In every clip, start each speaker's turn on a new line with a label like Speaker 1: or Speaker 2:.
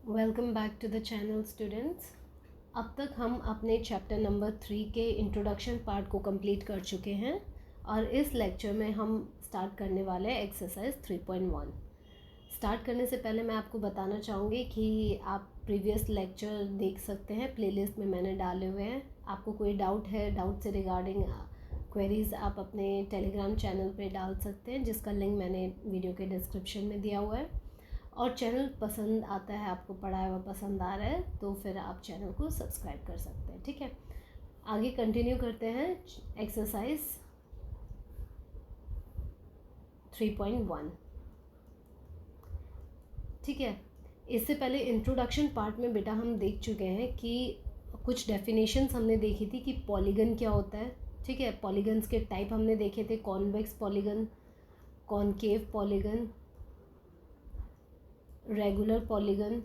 Speaker 1: Welcome back to the channel students. अब तक हम अपने चैप्टर नंबर 3 के इंट्रोडक्शन पार्ट को कंप्लीट कर चुके हैं और इस लेक्चर में हम स्टार्ट करने वाले हैं एक्सरसाइज 3.1। स्टार्ट करने से पहले मैं आपको बताना चाहूँगी कि आप प्रीवियस लेक्चर देख सकते हैं, प्लेलिस्ट में मैंने डाले हुए हैं। आपको कोई डाउट है, डाउट से रिगार्डिंग क्वेरीज़ आप अपने टेलीग्राम चैनल पे डाल सकते हैं, जिसका लिंक मैंने वीडियो के डिस्क्रिप्शन में दिया हुआ है। और चैनल पसंद आता है, आपको पढ़ाया हुआ पसंद आ रहा है, तो फिर आप चैनल को सब्सक्राइब कर सकते हैं। ठीक है, आगे कंटिन्यू करते हैं एक्सरसाइज 3.1। ठीक है, इससे पहले इंट्रोडक्शन पार्ट में बेटा हम देख चुके हैं कि कुछ डेफिनेशंस हमने देखी थी कि पॉलीगन क्या होता है। ठीक है, पॉलीगन्स के टाइप हमने देखे थे, convex polygon, concave polygon, regular polygon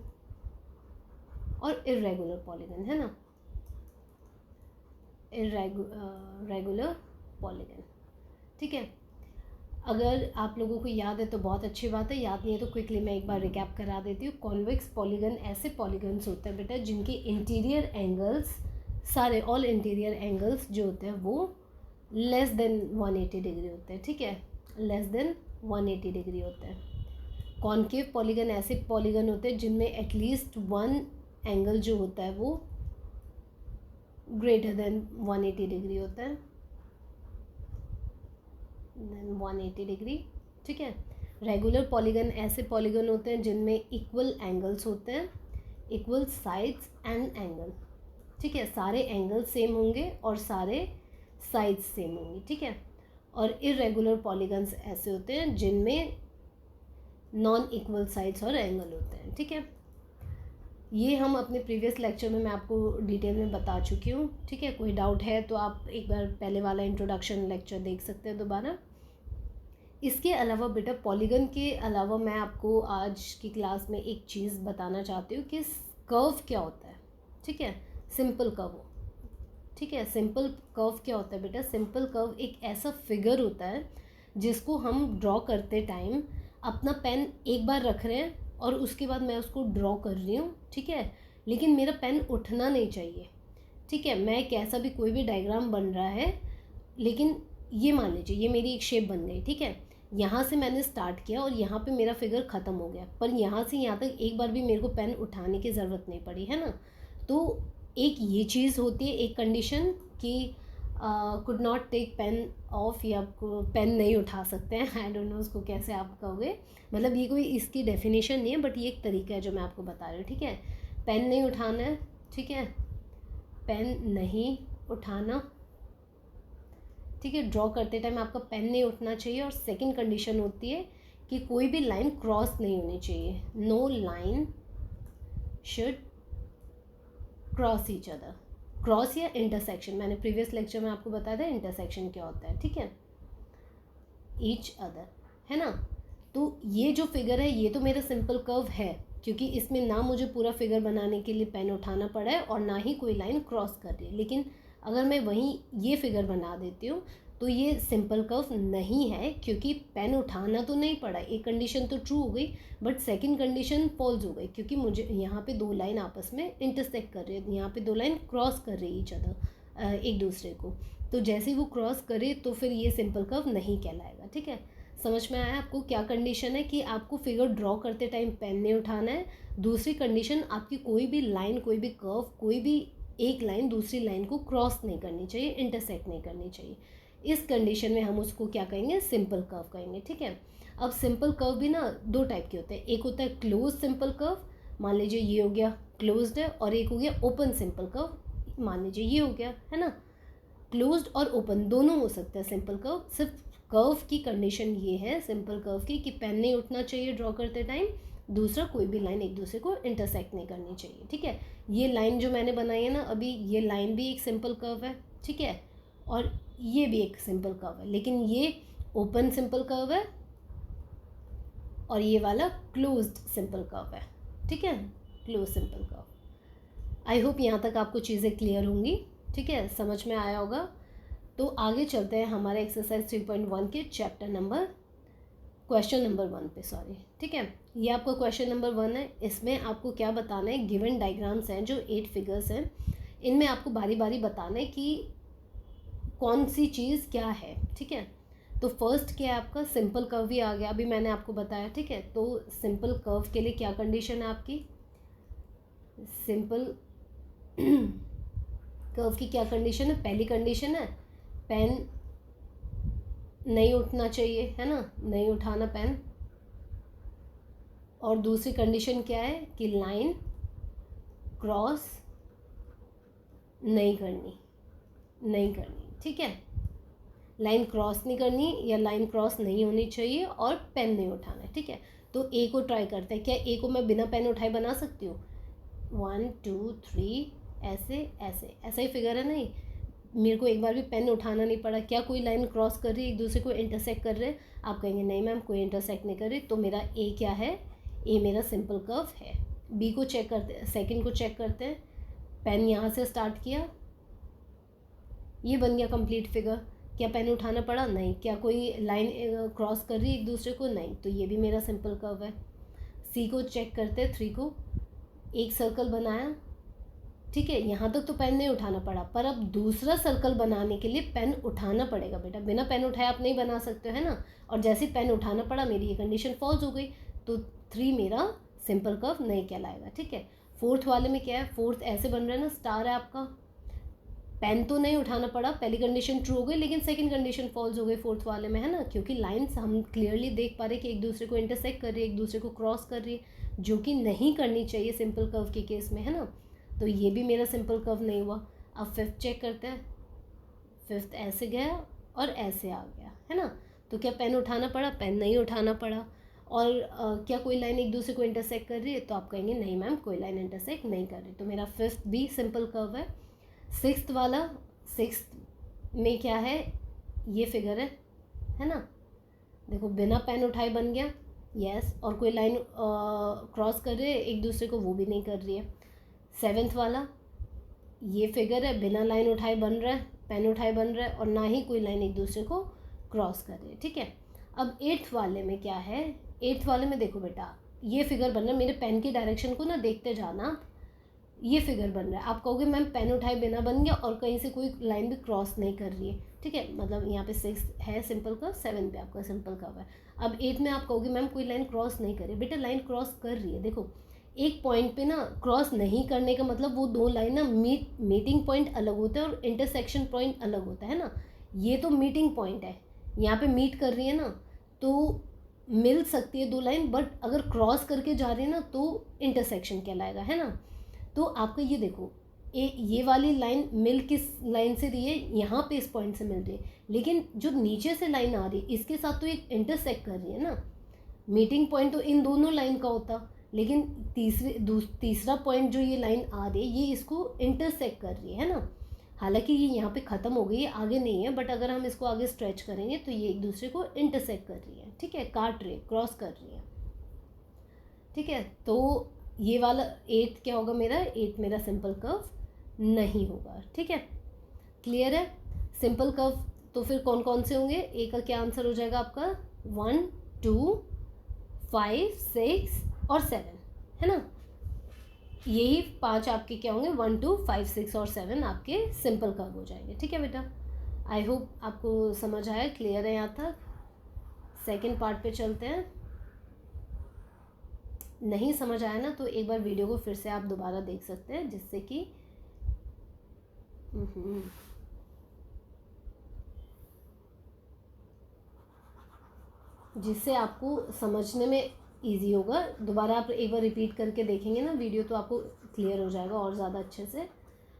Speaker 1: और इर्रेगुलर पॉलीगन, है ना। Regular polygon. ठीक है, अगर आप लोगों को याद है तो बहुत अच्छी बात है, याद नहीं है तो क्विकली मैं एक बार रिकैप करा देती हूँ। कॉन्वेक्स पॉलीगन ऐसे पॉलीगन्स होते हैं बेटा जिनके इंटीरियर एंगल्स, सारे ऑल इंटीरियर एंगल्स जो होते हैं वो लेस देन 180 डिग्री होते हैं। ठीक है, लेस देन 180 डिग्री होते हैं। कॉनकेव पॉलीगन ऐसे पॉलीगन होते हैं जिनमें एटलीस्ट वन एंगल जो होता है वो ग्रेटर देन 180 डिग्री होता है, देन 180 डिग्री। ठीक है, रेगुलर पॉलीगन ऐसे पॉलीगन होते हैं जिनमें इक्वल एंगल्स होते हैं, इक्वल साइड्स एंड एंगल। ठीक है, सारे एंगल सेम होंगे और सारे साइड्स सेम होंगी। ठीक है, और इर्रेगुलर पॉलीगन्स ऐसे होते हैं जिनमें नॉन इक्वल साइड्स और एंगल होते हैं। ठीक है, ये हम अपने प्रीवियस लेक्चर में मैं आपको डिटेल में बता चुकी हूँ। ठीक है, कोई डाउट है तो आप एक बार पहले वाला इंट्रोडक्शन लेक्चर देख सकते हैं दोबारा। इसके अलावा बेटा पॉलीगन के अलावा मैं आपको आज की क्लास में एक चीज़ बताना चाहती हूँ कि कर्व क्या होता है। ठीक है, सिंपल कर्व। ठीक है, सिंपल कर्व क्या होता है बेटा? सिंपल कर्व एक ऐसा फिगर होता है जिसको हम ड्रॉ करते टाइम अपना पेन एक बार रख रहे हैं और उसके बाद मैं उसको ड्रॉ कर रही हूँ। ठीक है, लेकिन मेरा पेन उठना नहीं चाहिए। ठीक है, मैं कैसा भी कोई भी डायग्राम बन रहा है, लेकिन ये मान लीजिए ये मेरी एक शेप बन गई। ठीक है, यहाँ से मैंने स्टार्ट किया और यहाँ पे मेरा फिगर ख़त्म हो गया, पर यहाँ से यहाँ तक एक बार भी मेरे को पेन उठाने की ज़रूरत नहीं पड़ी, है ना। तो एक ये चीज़ होती है, एक कंडीशन कि could not take pen off, या आपको पेन नहीं उठा सकते हैं। आई डोंट नो उसको कैसे आप कहोगे, मतलब ये कोई इसकी डेफिनेशन नहीं है, बट ये एक तरीका है जो मैं आपको बता रही हूँ। ठीक है, पेन नहीं उठाना है। ठीक है, पेन नहीं उठाना। ठीक है, ड्रॉ करते टाइम आपका पेन नहीं उठना चाहिए। और सेकंड कंडीशन होती है कि कोई भी लाइन क्रॉस नहीं होनी चाहिए, no line should cross each other. Cross या इंटरसेक्शन, मैंने प्रीवियस लेक्चर में आपको बताया था इंटरसेक्शन क्या होता है। ठीक है, ईच अदर, है ना। तो ये जो फिगर है ये तो मेरा सिंपल कर्व है, क्योंकि इसमें ना मुझे पूरा फिगर बनाने के लिए पेन उठाना पड़ा है और ना ही कोई लाइन क्रॉस कर रही है। लेकिन अगर मैं वहीं ये फिगर बना देती हूँ तो ये सिंपल कर्व नहीं है, क्योंकि पेन उठाना तो नहीं पड़ा। एक कंडीशन तो ट्रू हो गई, बट सेकंड कंडीशन फॉल्स हो गई, क्योंकि मुझे यहाँ पे दो लाइन आपस में इंटरसेक्ट कर रही है, यहाँ पे दो लाइन क्रॉस कर रही है ईच अदर, एक दूसरे को। तो जैसे ही वो क्रॉस करे तो फिर ये सिंपल कर्व नहीं कहलाएगा। ठीक है, समझ में आया आपको? क्या कंडीशन है कि आपको फिगर ड्रॉ करते टाइम पेन नहीं उठाना है। दूसरी कंडीशन, आपकी कोई भी लाइन, कोई भी कर्व, कोई भी एक लाइन दूसरी लाइन को क्रॉस नहीं करनी चाहिए, इंटरसेक्ट नहीं करनी चाहिए। इस कंडीशन में हम उसको क्या कहेंगे? सिंपल कर्व कहेंगे। ठीक है, अब सिंपल कर्व भी ना दो टाइप के होते हैं। एक होता है क्लोज सिंपल कर्व, मान लीजिए ये हो गया क्लोज्ड है, और एक हो गया ओपन सिंपल कर्व, मान लीजिए ये हो गया, है ना। क्लोज्ड और ओपन दोनों हो सकते हैं सिंपल कर्व। सिर्फ कर्व की कंडीशन ये है सिंपल कर्व की कि पेन नहीं उठना चाहिए ड्रॉ करते टाइम, दूसरा कोई भी लाइन एक दूसरे को इंटरसेक्ट नहीं करनी चाहिए। ठीक है, ये लाइन जो मैंने बनाई है ना अभी, ये लाइन भी एक सिंपल कर्व है। ठीक है, और ये भी एक सिंपल कर्व है, लेकिन ये ओपन सिंपल कर्व है और ये वाला क्लोज्ड सिंपल कर्व है। ठीक है, close simple curve. I hope यहाँ तक आपको चीज़ें क्लियर होंगी। ठीक है, समझ में आया होगा। तो आगे चलते हैं हमारे एक्सरसाइज 3.1 के चैप्टर नंबर क्वेश्चन नंबर 1 पे, सॉरी, ठीक है। ये आपका क्वेश्चन नंबर 1 है। इसमें आपको क्या बताना है, गिवन डायग्राम्स हैं जो 8 फिगर्स हैं, इनमें आपको बारी बारी बताना है कि कौन सी चीज़ क्या है, ठीक है। तो फर्स्ट क्या है आपका, सिंपल कर्व ही आ गया, अभी मैंने आपको बताया, ठीक है। तो सिंपल कर्व के लिए क्या कंडीशन है आपकी, सिंपल कर्व की क्या कंडीशन है, पहली कंडीशन है पेन नहीं उठना चाहिए, है ना, नहीं उठाना पेन। और दूसरी कंडीशन क्या है कि लाइन क्रॉस नहीं करनी, ठीक है। लाइन क्रॉस नहीं करनी या लाइन क्रॉस नहीं होनी चाहिए और पेन नहीं उठाना है, ठीक है। तो ए को ट्राई करते हैं, क्या ए को मैं बिना पेन उठाए बना सकती हूँ, 1 2 3 ऐसे ऐसे, ऐसा ही फिगर है नहीं, मेरे को एक बार भी पेन उठाना नहीं पड़ा। क्या कोई लाइन क्रॉस कर रही है, एक दूसरे को इंटरसेक्ट कर रहे हैं, आप कहेंगे नहीं मैम कोई इंटरसेक्ट नहीं कर रही, तो मेरा ए क्या है, ए मेरा सिंपल कर्व है। बी को चेक करते हैं, सेकंड को चेक करते हैं, पेन यहाँ से स्टार्ट किया, ये बन गया कंप्लीट फिगर। क्या पेन उठाना पड़ा, नहीं। क्या कोई लाइन क्रॉस कर रही है एक दूसरे को, नहीं, तो ये भी मेरा सिंपल कर्व है। सी को चेक करते हैं, 3 को, एक सर्कल बनाया, ठीक है, यहाँ तक तो पेन नहीं उठाना पड़ा, पर अब दूसरा सर्कल बनाने के लिए पेन उठाना पड़ेगा बेटा, बिना पेन उठाए आप नहीं बना सकते हो, है ना। और जैसे पेन उठाना पड़ा, मेरी ये कंडीशन फॉल्स हो गई, तो 3 मेरा सिंपल कर्व नहीं कहलाएगा, ठीक है। फोर्थ वाले में क्या है, फोर्थ ऐसे बन रहा है ना, स्टार है आपका, पेन तो नहीं उठाना पड़ा, पहली कंडीशन ट्रू हो गई, लेकिन सेकंड कंडीशन फॉल्स हो गई फोर्थ वाले में, है ना, क्योंकि लाइंस हम क्लियरली देख पा रहे कि एक दूसरे को इंटरसेक्ट कर रही है, एक दूसरे को क्रॉस कर रही है, जो कि नहीं करनी चाहिए सिंपल कर्व के केस में, है ना। तो ये भी मेरा सिंपल कर्व नहीं हुआ। अब फिफ्थ चेक करते हैं, फिफ्थ ऐसे गया और ऐसे आ गया, है ना। तो क्या पेन उठाना पड़ा, पेन नहीं उठाना पड़ा। और क्या कोई लाइन एक दूसरे को इंटरसेक्ट कर रही है, तो आप कहेंगे नहीं मैम कोई लाइन इंटरसेक्ट नहीं कर रही, तो मेरा फिफ्थ भी सिंपल कर्व है। सिक्स्थ वाला, सिक्स्थ में क्या है, ये फिगर है ना, देखो बिना पेन उठाए बन गया, यस, और कोई लाइन क्रॉस कर रही है एक दूसरे को, वो भी नहीं कर रही है। सेवेंथ वाला ये फिगर है, बिना लाइन उठाए बन रहा है, पेन उठाए बन रहा है, और ना ही कोई लाइन एक दूसरे को क्रॉस कर रही है, ठीक है। अब एट्थ वाले में क्या है, एट्थ वाले में देखो बेटा, ये फिगर बन रहा है, मेरे पेन की डायरेक्शन को ना देखते जाना, ये फिगर बन रहा है, आप कहोगे मैम पेन उठाए बिना बन गया और कहीं से कोई लाइन भी क्रॉस नहीं कर रही है, ठीक है, मतलब यहाँ पे 6 है सिंपल कर्व, 7 पे आपका सिंपल कर्व है। अब 8 में आप कहोगे मैम कोई लाइन क्रॉस नहीं कर रही, बेटा लाइन क्रॉस कर रही है, देखो एक पॉइंट पे ना क्रॉस नहीं करने का मतलब वो दो लाइन ना मीटिंग पॉइंट अलग होता है और इंटरसेक्शन पॉइंट अलग होता है ना। ये तो मीटिंग पॉइंट है, यहाँ पे मीट कर रही है ना, तो मिल सकती है दो लाइन, बट अगर क्रॉस करके जा रही है ना तो इंटरसेक्शन कहलाएगा, है ना। तो आपका ये देखो, ये वाली लाइन मिल किस लाइन से रही है, यहाँ पे इस पॉइंट से मिल रही है, लेकिन जो नीचे से लाइन आ रही है इसके साथ तो एक इंटरसेक्ट कर रही है ना, मीटिंग पॉइंट तो इन दोनों लाइन का होता, लेकिन तीसरा पॉइंट जो ये लाइन आ रही है ये इसको इंटरसेक्ट कर रही है ना। हालांकि ये यहाँ पे ख़त्म हो गई है, आगे नहीं है, बट अगर हम इसको आगे स्ट्रेच करेंगे तो ये एक दूसरे को इंटरसेक्ट कर रही है, ठीक है, काट रही है, क्रॉस कर रही है, ठीक है। तो ये वाला 8 क्या होगा मेरा, 8 मेरा सिंपल कर्व नहीं होगा, ठीक है, क्लियर है। सिंपल कर्व तो फिर कौन कौन से होंगे, ए का क्या आंसर हो जाएगा आपका, 1 2 5 6 और 7, है ना, यही 5 आपके क्या होंगे, 1 2 5 6 और 7 आपके सिंपल कर्व हो जाएंगे, ठीक है बेटा। आई होप आपको समझ आया, क्लियर है यहाँ तक। सेकेंड पार्ट पे चलते हैं। नहीं समझ आया ना तो एक बार वीडियो को फिर से आप दोबारा देख सकते हैं, जिससे कि आपको समझने में इजी होगा। दोबारा आप एक बार रिपीट करके देखेंगे ना वीडियो तो आपको क्लियर हो जाएगा और ज़्यादा अच्छे से।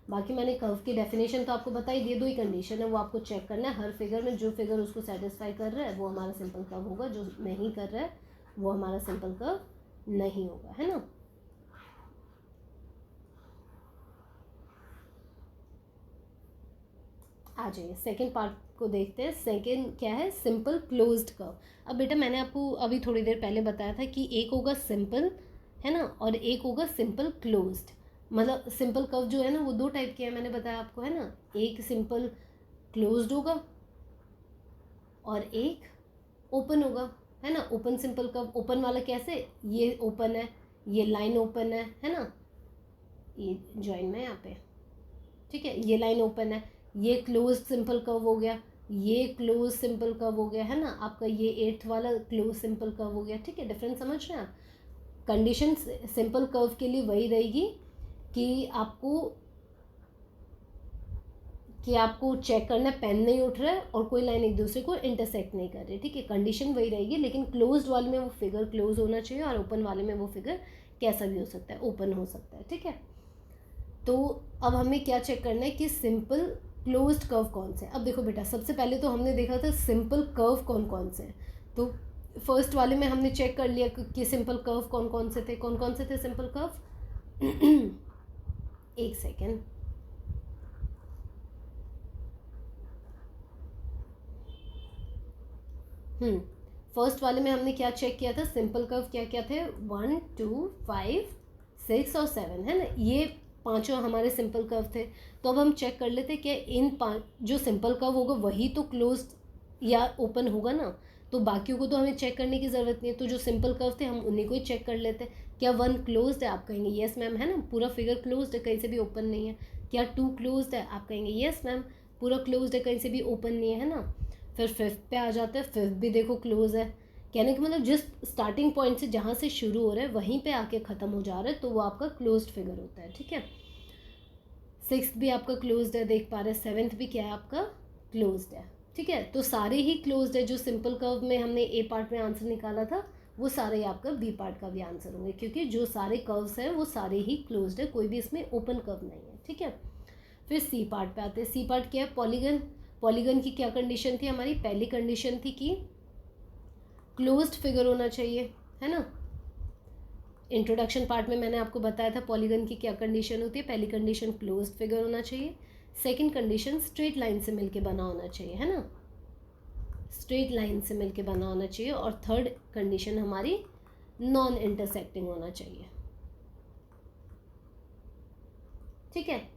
Speaker 1: बाकी मैंने कर्व की डेफिनेशन तो आपको बताई दी, 2 ही कंडीशन है वो आपको चेक करना है, हर फिगर में जो फिगर उसको सेटिस्फाई कर रहा है वो हमारा सिंपल कर्व होगा, जो नहीं कर रहा है वो हमारा सिंपल कर्व नहीं होगा, है ना। आ जाइए सेकेंड पार्ट को देखते हैं। सेकेंड क्या है, सिंपल क्लोज्ड कर्व। अब बेटा मैंने आपको अभी थोड़ी देर पहले बताया था कि एक होगा सिंपल, है ना, और एक होगा सिंपल क्लोज्ड। मतलब सिंपल कर्व जो है ना वो 2 टाइप के हैं, मैंने बताया आपको, है ना, एक सिंपल क्लोज्ड होगा और एक ओपन होगा, है ना। ओपन सिंपल कर्व, ओपन वाला कैसे, ये ओपन है, ये लाइन ओपन है ना, ये ज्वाइन में यहाँ पे, ठीक है, ये लाइन ओपन है, ये क्लोज सिंपल कर्व हो गया, ये क्लोज सिंपल कर्व हो गया, है ना आपका, ये 8th वाला क्लोज सिंपल कर्व हो गया, ठीक है। डिफरेंस समझ रहे हैं आप। कंडीशन सिंपल कर्व के लिए वही रहेगी कि आपको चेक करना है पेन नहीं उठ रहा है और कोई लाइन एक दूसरे को इंटरसेक्ट नहीं कर रही, ठीक है। कंडीशन वही रहेगी, लेकिन क्लोज्ड वाले में वो फिगर क्लोज होना चाहिए और ओपन वाले में वो फिगर कैसा भी हो सकता है, ओपन हो सकता है, ठीक है। तो अब हमें क्या चेक करना है कि सिंपल क्लोज्ड कर्व कौन से। अब देखो बेटा, सबसे पहले तो हमने देखा था सिंपल कर्व कौन कौन से हैं। तो फर्स्ट वाले में हमने चेक कर लिया कि सिंपल कर्व कौन कौन से थे सिंपल कर्व। एक सेकेंड, फर्स्ट वाले में हमने क्या चेक किया था, सिंपल कर्व क्या क्या थे, 1 2 5 6 और 7, है ना, ये पांचों हमारे सिंपल कर्व थे। तो अब हम चेक कर लेते कि इन जो सिंपल कर्व होगा वही तो क्लोज्ड या ओपन होगा ना, तो बाकियों को तो हमें चेक करने की ज़रूरत नहीं है। तो जो सिंपल कर्व थे हम उन्हीं को ही चेक कर लेते। क्या 1 क्लोज्ड है, आप कहेंगे येस मैम, है ना, पूरा फिगर क्लोज्ड है, कहीं से भी ओपन नहीं है। क्या 2 क्लोज्ड है, आप कहेंगे येस मैम, पूरा क्लोज्ड है, कहीं से भी ओपन नहीं है ना। फिर 5th पे आ जाते हैं, 5th भी देखो क्लोज है। कहने का मतलब जिस स्टार्टिंग पॉइंट से जहाँ से शुरू हो रहा है वहीं पे आके ख़त्म हो जा रहा है, तो वो आपका क्लोज्ड फिगर होता है, ठीक है। 6th भी आपका क्लोज्ड है, देख पा रहे हैं। 7th भी क्या है आपका, क्लोज्ड है, ठीक है। तो सारे ही क्लोज्ड है। जो सिंपल कर्व में हमने ए पार्ट में आंसर निकाला था वो सारे ही आपका बी पार्ट का भी आंसर होंगे, क्योंकि जो सारे कर्व्स हैं वो सारे ही क्लोज्ड है, कोई भी इसमें ओपन कर्व नहीं है, ठीक है। फिर सी पार्ट पे आते हैं। सी पार्ट क्या है, पॉलीगन। पॉलीगन की क्या कंडीशन थी हमारी, पहली कंडीशन थी कि क्लोज्ड फिगर होना चाहिए, है ना। इंट्रोडक्शन पार्ट में मैंने आपको बताया था पॉलीगन की क्या कंडीशन होती है। पहली कंडीशन क्लोज्ड फिगर होना चाहिए, सेकंड कंडीशन स्ट्रेट लाइन से मिलके बना होना चाहिए, है ना, स्ट्रेट लाइन से मिलके बना होना चाहिए, और थर्ड कंडीशन हमारी नॉन इंटरसेक्टिंग होना चाहिए, ठीक है,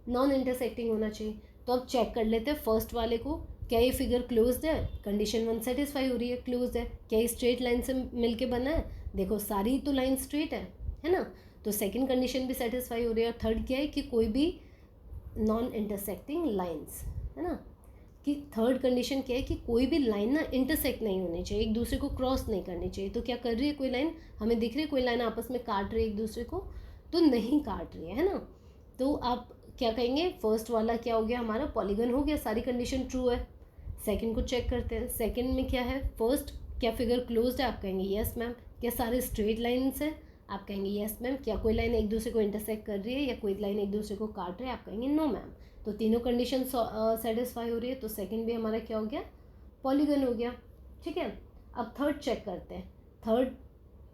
Speaker 1: नॉन इंटरसेक्टिंग होना चाहिए। तो अब चेक कर लेते हैं फर्स्ट वाले को, क्या ये फिगर क्लोज्ड है, कंडीशन 1 सेटिस्फाई हो रही है, क्लोज्ड है। क्या ये स्ट्रेट लाइन से मिलके बना है, देखो सारी तो लाइन स्ट्रेट है ना, तो सेकंड कंडीशन भी सेटिस्फाई हो रही है। और थर्ड क्या है कि कोई भी नॉन इंटरसेक्टिंग लाइंस, है ना, कि थर्ड कंडीशन क्या है कि कोई भी लाइन ना इंटरसेक्ट नहीं होनी चाहिए, एक दूसरे को क्रॉस नहीं करनी चाहिए। तो क्या कर रही है, कोई लाइन हमें दिख रही है, कोई लाइन आपस में काट रही है एक दूसरे को, तो नहीं काट रही है ना। तो आप क्या कहेंगे, फर्स्ट वाला क्या हो गया हमारा, पॉलीगन हो गया, सारी कंडीशन ट्रू है। सेकंड को चेक करते हैं, सेकंड में क्या है, फर्स्ट क्या फिगर क्लोज्ड है, आप कहेंगे यस मैम। क्या सारे स्ट्रेट लाइन्स हैं, आप कहेंगे यस मैम। क्या कोई लाइन एक दूसरे को इंटरसेक्ट कर रही है या कोई लाइन एक दूसरे को काट रही है, आप कहेंगे नो मैम। तो तीनों कंडीशन सेटिस्फाई हो रही है, तो सेकंड भी हमारा क्या हो गया, पॉलीगन हो गया, ठीक है। अब थर्ड चेक करते हैं। थर्ड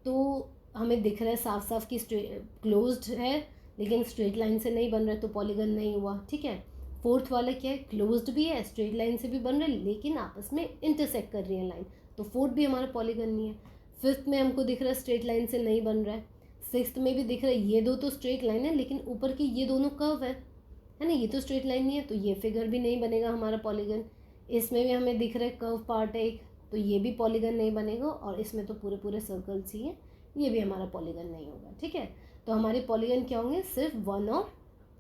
Speaker 1: तो हमें दिख रहा है साफ साफ कि क्लोज्ड है, लेकिन स्ट्रेट लाइन से नहीं बन रहा है, तो पॉलीगन नहीं हुआ, ठीक है। फोर्थ वाला क्या है, क्लोज्ड भी है, स्ट्रेट लाइन से भी बन रहा है, लेकिन आपस में इंटरसेक्ट कर रही है लाइन, तो फोर्थ भी हमारा पॉलीगन नहीं है। फिफ्थ में हमको दिख रहा है स्ट्रेट लाइन से नहीं बन रहा है। सिक्स्थ में भी दिख रहा है ये दो तो स्ट्रेट लाइन है, लेकिन ऊपर की ये दोनों कर्व है ना, ये तो स्ट्रेट लाइन नहीं है, तो ये फिगर भी नहीं बनेगा हमारा पॉलीगन। इसमें भी हमें दिख रहा है कर्व पार्ट है एक, तो ये भी पॉलीगन नहीं बनेगा, और इसमें तो पूरे पूरे सर्कल्स ही हैं, ये भी हमारा पॉलीगन नहीं होगा, ठीक है। तो हमारे पॉलीगन क्या होंगे, सिर्फ 1 और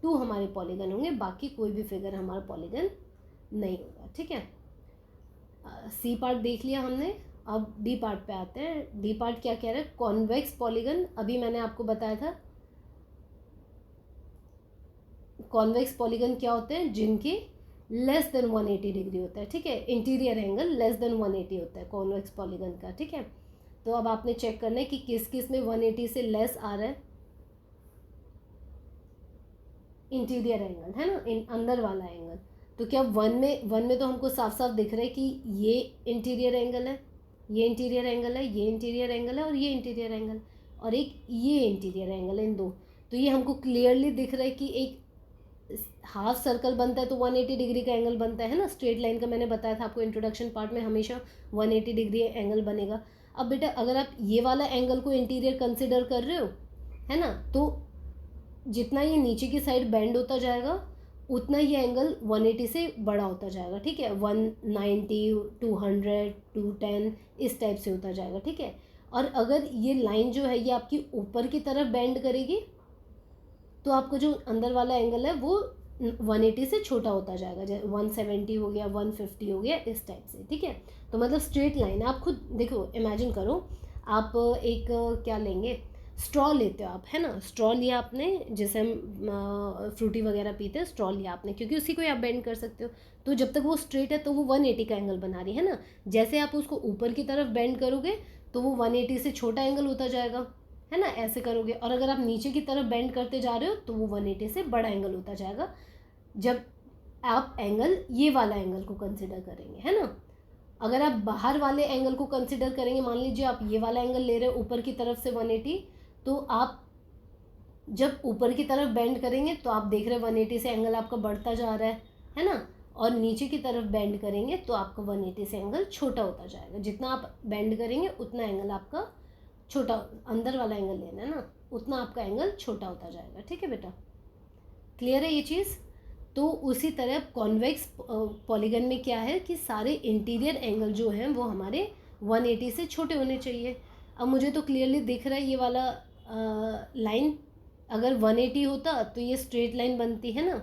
Speaker 1: 2 हमारे पॉलीगन होंगे, बाकी कोई भी फिगर हमारा पॉलीगन नहीं होगा, ठीक है। सी पार्ट देख लिया हमने, अब डी पार्ट पे आते हैं। डी पार्ट क्या कह रहा है, कॉन्वेक्स पॉलीगन। अभी मैंने आपको बताया था कॉन्वेक्स पॉलीगन क्या होते हैं, जिनकी लेस देन 180 डिग्री होता है, ठीक है, इंटीरियर एंगल लेस देन 180 होता है कॉन्वेक्स पॉलीगन का, ठीक है। तो अब आपने चेक करना है कि किस किस में 180 से लेस आ रहा है, इंटीरियर एंगल है ना, अंदर वाला एंगल। तो क्या वन में तो हमको साफ साफ दिख रहा है कि ये इंटीरियर एंगल है, ये इंटीरियर एंगल है, ये इंटीरियर एंगल है, और ये इंटीरियर एंगल, और एक ये इंटीरियर एंगल है, इन दो। तो ये हमको क्लियरली दिख रहा है कि एक हाफ सर्कल बनता है तो 180 डिग्री का एंगल बनता है ना, स्ट्रेट लाइन का मैंने बताया था आपको इंट्रोडक्शन पार्ट में, हमेशा 180 डिग्री एंगल बनेगा। अब बेटा अगर आप ये वाला एंगल को इंटीरियर कंसिडर कर रहे हो, है ना, तो जितना ये नीचे की साइड बेंड होता जाएगा उतना ये एंगल 180 से बड़ा होता जाएगा, ठीक है, 190, 200, 210 इस टाइप से होता जाएगा, ठीक है। और अगर ये लाइन जो है ये आपकी ऊपर की तरफ बेंड करेगी तो आपका जो अंदर वाला एंगल है वो 180 से छोटा होता जाएगा, जैसे 170 हो गया, 150 हो गया, इस टाइप से, ठीक है। तो मतलब स्ट्रेट लाइन आप खुद देखो, इमेजिन करो, आप एक क्या लेंगे, स्ट्रॉ लेते हो आप, है ना, स्ट्रॉ लिया आपने, जैसे हम फ्रूटी वगैरह पीते हैं, स्ट्रॉ लिया आपने, क्योंकि उसी को ही आप बेंड कर सकते हो। तो जब तक वो स्ट्रेट है तो वो 180 का एंगल बना रही है ना, जैसे आप उसको ऊपर की तरफ बेंड करोगे तो वो 180 से छोटा एंगल होता जाएगा, है ना, ऐसे करोगे। और अगर आप नीचे की तरफ बेंड करते जा रहे हो तो वो 180 से बड़ा एंगल होता जाएगा, जब आप एंगल ये वाला एंगल को कंसिडर करेंगे, है ना। अगर आप बाहर वाले एंगल को कंसिडर करेंगे, मान लीजिए आप ये वाला एंगल ले रहे हो ऊपर की तरफ से 180, तो आप जब ऊपर की तरफ बेंड करेंगे तो आप देख रहे हैं 180 से एंगल आपका बढ़ता जा रहा है ना। और नीचे की तरफ बेंड करेंगे तो आपका 180 से एंगल छोटा होता जाएगा, जितना आप बेंड करेंगे उतना एंगल आपका छोटा, अंदर वाला एंगल लेना है ना, उतना आपका एंगल छोटा होता जाएगा, ठीक है बेटा, क्लियर है ये चीज़। तो उसी तरह कॉन्वेक्स पॉलीगन में क्या है कि सारे इंटीरियर एंगल जो हैं वो हमारे 180 से छोटे होने चाहिए। अब मुझे तो क्लियरली दिख रहा है ये वाला लाइन, अगर 180 होता तो ये स्ट्रेट लाइन बनती, है ना,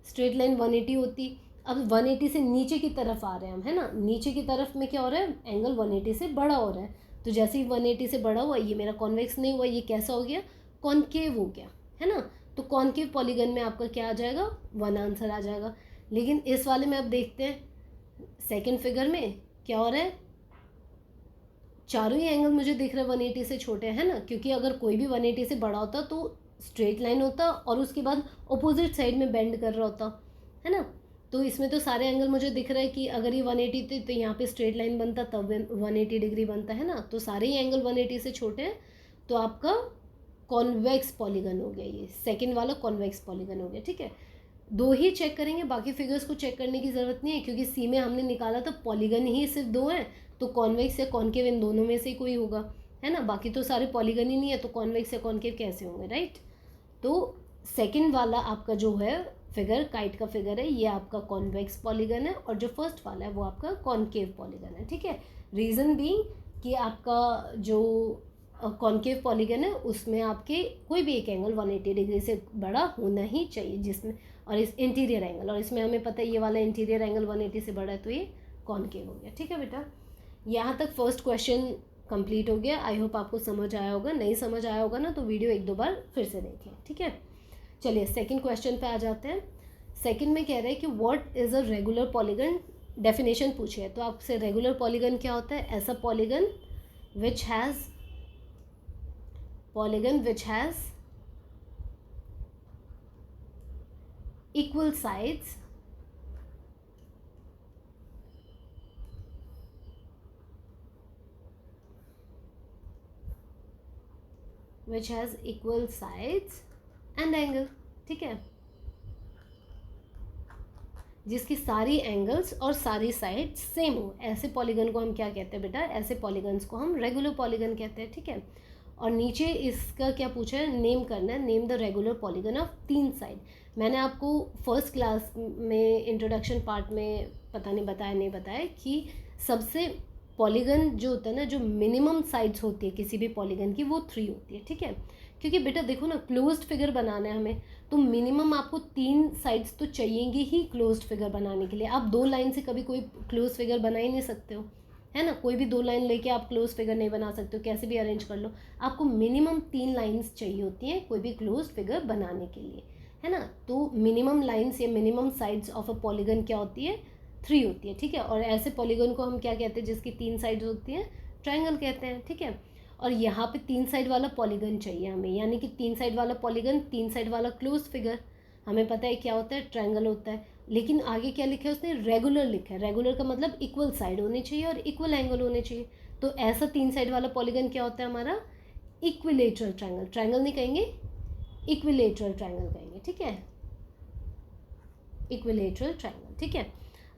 Speaker 1: स्ट्रेट लाइन 180 होती। अब 180 से नीचे की तरफ आ रहे हैं हम, है ना, नीचे की तरफ में क्या हो रहा है, एंगल 180 से बड़ा हो रहा है, तो जैसे ही 180 से बड़ा हुआ ये मेरा कॉन्वेक्स नहीं हुआ, ये कैसा हो गया, कॉन्केव हो गया, है ना। तो कॉन्केव पॉलीगन में आपका क्या आ जाएगा, 1 आंसर आ जाएगा। लेकिन इस वाले में अब देखते हैं सेकंड फिगर में क्या हो रहा है, चारों ही एंगल मुझे दिख रहा है 180 से छोटे, है ना, क्योंकि अगर कोई भी 180 से बड़ा होता तो स्ट्रेट लाइन होता और उसके बाद अपोजिट साइड में बेंड कर रहा होता, है ना। तो इसमें तो सारे एंगल मुझे दिख रहा है कि अगर ये 180 थे तो यहाँ पे स्ट्रेट लाइन बनता, तब 180 डिग्री बनता, है ना। तो सारे ही एंगल 180 से छोटे हैं, तो आपका कॉन्वेक्स पॉलीगन हो गया, ये सेकंड वाला कॉन्वेक्स पॉलीगन हो गया, ठीक है। दो ही चेक करेंगे, बाकी फिगर्स को चेक करने की ज़रूरत नहीं है, क्योंकि सी में हमने निकाला था पॉलीगन ही सिर्फ 2 हैं, तो कॉन्वेक्स या कॉन्केव इन दोनों में से ही कोई होगा, है ना, बाकी तो सारे पॉलीगन ही नहीं है, तो कॉन्वेक्स या कॉन्केव कैसे होंगे, राइट। तो सेकंड वाला आपका जो है फिगर, काइट का फिगर है, ये आपका कॉन्वेक्स पॉलीगन है, और जो फर्स्ट वाला है वो आपका कॉन्केव पॉलीगन है, ठीक है। रीज़न बीइंग कि आपका जो कॉन्केव पॉलीगन है उसमें आपके कोई भी एक एंगल 180 डिग्री से बड़ा होना ही चाहिए, जिसमें, और इस इंटीरियर एंगल, और इसमें हमें पता है ये वाला इंटीरियर एंगल 180 से बड़ा है, तो ये कॉन्केव हो गया, ठीक है बेटा। यहाँ तक फर्स्ट क्वेश्चन कंप्लीट हो गया। आई होप आपको समझ आया होगा, नहीं समझ आया होगा ना तो वीडियो 1-2 बार फिर से देखें, ठीक है। चलिए सेकंड क्वेश्चन पे आ जाते हैं। सेकंड में कह रहे हैं कि what is a regular polygon, definition पूछे है, तो आपसे रेगुलर पॉलीगन क्या होता है, ऐसा polygon which has equal sides and angle, ठीक है, जिसकी सारी एंगल्स और सारी साइड सेम हो, ऐसे पॉलीगन को हम क्या कहते हैं बेटा, ऐसे पॉलीगन्स को हम रेगुलर पॉलीगन कहते हैं, ठीक है। और नीचे इसका क्या पूछा है, नेम करना है, name the regular polygon of 3 side. मैंने आपको फर्स्ट क्लास में इंट्रोडक्शन पार्ट में पता नहीं बताया नहीं बताया कि सबसे पॉलीगन जो होता है ना, जो मिनिमम साइड्स होती है किसी भी पॉलीगन की, वो 3 होती है, ठीक है। क्योंकि बेटा देखो ना, क्लोज्ड फिगर बनाना है हमें, तो मिनिमम आपको 3 साइड्स तो चाहिएंगी ही क्लोज्ड फिगर बनाने के लिए। आप 2 लाइन से कभी कोई क्लोज फिगर बना ही नहीं सकते हो, है ना, कोई भी 2 लाइन लेके आप क्लोज फिगर नहीं बना सकते हो, कैसे भी अरेंज कर लो, आपको मिनिमम 3 लाइन्स चाहिए होती हैं कोई भी क्लोज फिगर बनाने के लिए, है ना। तो मिनिमम लाइन्स या minimum sides of a polygon क्या होती है, 3 होती है, ठीक है। और ऐसे पॉलीगन को हम क्या कहते हैं, जिसकी 3 साइड्स होती हैं, ट्रायंगल कहते हैं, ठीक है। और यहाँ पे 3 साइड वाला पॉलीगन चाहिए हमें, यानी कि 3 साइड वाला पॉलीगन, 3 साइड वाला क्लोज फिगर, हमें पता है क्या होता है, ट्रायंगल होता है। लेकिन आगे क्या लिखा है उसने, रेगुलर लिखा है। रेगुलर का मतलब इक्वल साइड होनी चाहिए और इक्वल एंगल होने चाहिए। तो ऐसा 3 साइड वाला पॉलीगन क्या होता है हमारा, इक्विलेटरल ट्रायंगल। ट्रायंगल नहीं कहेंगे, इक्विलेटरल ट्रायंगल कहेंगे, ठीक है, इक्विलेटरल ट्रायंगल, ठीक है।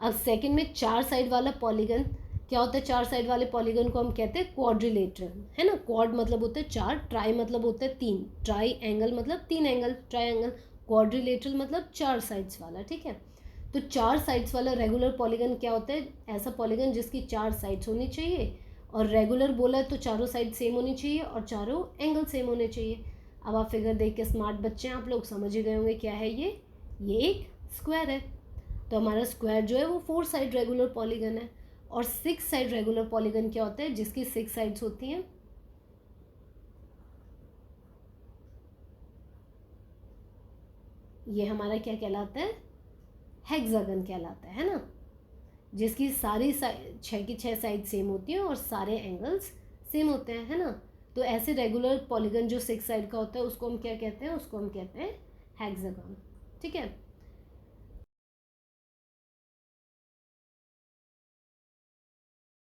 Speaker 1: अब सेकंड में 4 साइड वाला पॉलीगन क्या होता है, 4 साइड वाले पॉलीगन को हम कहते हैं क्वाड्रिलेटरल, है ना। क्वाड मतलब होता है 4, ट्राई मतलब होता है 3, ट्राई एंगल मतलब 3 एंगल, ट्राई एंगल, क्वाड्रिलेटरल मतलब 4 साइड्स वाला, ठीक है। तो 4 साइड्स वाला रेगुलर पॉलीगन क्या होता है? ऐसा पॉलीगन जिसकी 4 साइड्स होनी चाहिए, और रेगुलर बोला तो चारों साइड सेम होनी चाहिए और चारों एंगल सेम होने चाहिए। अब आप फिगर देख के स्मार्ट बच्चे हैं आप लोग, समझ ही गए होंगे क्या है ये एक स्क्वायर है। तो हमारा स्क्वायर जो है वो 4 साइड रेगुलर पॉलीगन है। और 6 साइड रेगुलर पॉलीगन क्या होता है? जिसकी 6 साइड्स होती हैं, ये हमारा क्या कहलाता है? हेक्सागन कहलाता है ना, जिसकी सारी 6 की 6 साइड सेम होती हैं और सारे एंगल्स सेम होते हैं, है ना। तो ऐसे रेगुलर पॉलीगन जो 6 साइड का होता है उसको हम क्या कहते हैं? उसको हम कहते हैं हेक्सागन, ठीक है।